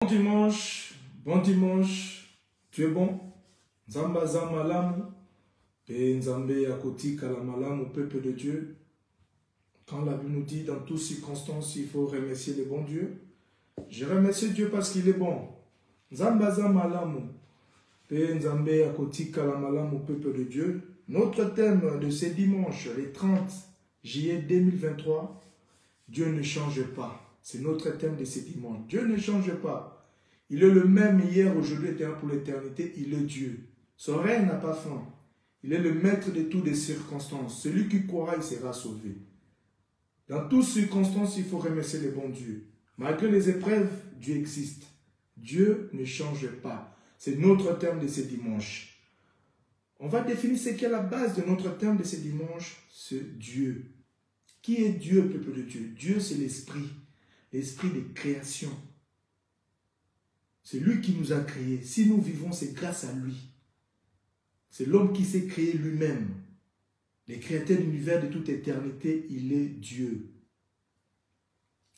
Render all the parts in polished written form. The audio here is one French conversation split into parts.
Bon dimanche, tu es bon? Nzamba za malamu, pe nzambe akotika la malamu au peuple de Dieu. Quand la Bible nous dit dans toutes circonstances, il faut remercier le bon Dieu. Je remercie Dieu parce qu'il est bon. Nzamba za malamu, pe nzambe akotika la malamu au peuple de Dieu. Notre thème de ce dimanche, le 30 juillet 2023, Dieu ne change pas. C'est notre thème de ce dimanche. Dieu ne change pas. Il est le même hier, aujourd'hui et pour l'éternité. Il est Dieu. Son règne n'a pas fin. Il est le maître de toutes les circonstances. Celui qui croira, il sera sauvé. Dans toutes circonstances, il faut remercier le bon Dieu. Malgré les épreuves, Dieu existe. Dieu ne change pas. C'est notre thème de ce dimanche. On va définir ce qu'est la base de notre thème de ce dimanche. C'est Dieu. Qui est Dieu, peuple de Dieu? Dieu, c'est l'esprit. L'esprit de création. C'est lui qui nous a créés. Si nous vivons, c'est grâce à lui. C'est l'homme qui s'est créé lui-même. Le créateur de l'univers de toute éternité, il est Dieu.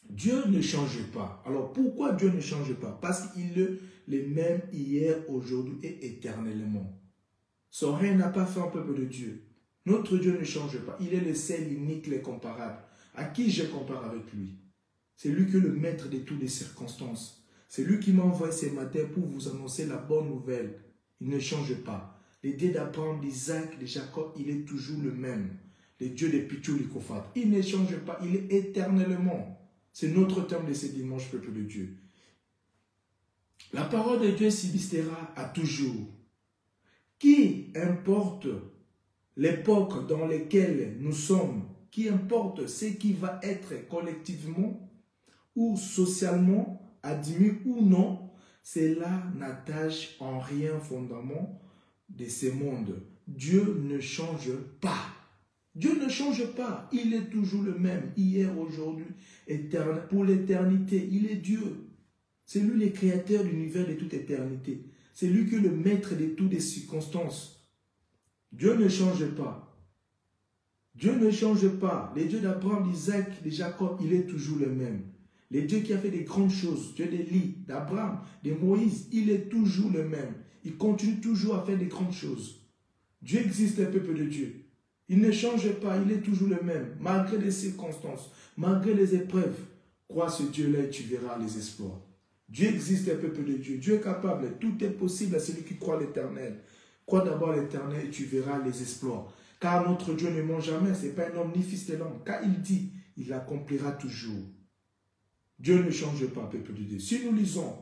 Dieu ne change pas. Alors pourquoi Dieu ne change pas? Parce qu'il est le même hier, aujourd'hui et éternellement. Son règne n'a pas fin, peuple de Dieu. Notre Dieu ne change pas. Il est le seul, unique, l'incomparable. À qui je compare avec lui? C'est lui qui est le maître de toutes les circonstances. C'est lui qui m'a envoyé ce matin pour vous annoncer la bonne nouvelle. Il ne change pas. Le Dieu d'Abraham, d'Isaac, de Jacob, il est toujours le même. Le Dieu de Pichou, de Kofat. Il ne change pas. Il est éternellement. C'est notre thème de ce dimanche, peuple de Dieu. La parole de Dieu subsistera à toujours. Qui importe l'époque dans laquelle nous sommes, qui importe ce qui va être collectivement ou socialement admis ou non, cela n'attache en rien fondament de ce monde. Dieu ne change pas. Dieu ne change pas. Il est toujours le même, hier, aujourd'hui, éternel, pour l'éternité. Il est Dieu. C'est lui le créateur de l'univers de toute éternité. C'est lui qui est le maître de toutes les circonstances. Dieu ne change pas. Dieu ne change pas. Le Dieu d'Abraham, d'Isaac, de Jacob, il est toujours le même. Le Dieu qui a fait des grandes choses, Dieu d'Élie, d'Abraham, de Moïse, il est toujours le même. Il continue toujours à faire des grandes choses. Dieu existe, un peuple de Dieu. Il ne change pas, il est toujours le même, malgré les circonstances, malgré les épreuves. Crois ce Dieu-là et tu verras les exploits. Dieu existe, un peuple de Dieu. Dieu est capable, tout est possible à celui qui croit l'Éternel. Crois d'abord l'Éternel et tu verras les exploits. Car notre Dieu ne ment jamais, ce n'est pas un homme ni fils de l'homme. Car il dit, il accomplira toujours. Dieu ne change pas, peuple de Dieu. Si nous lisons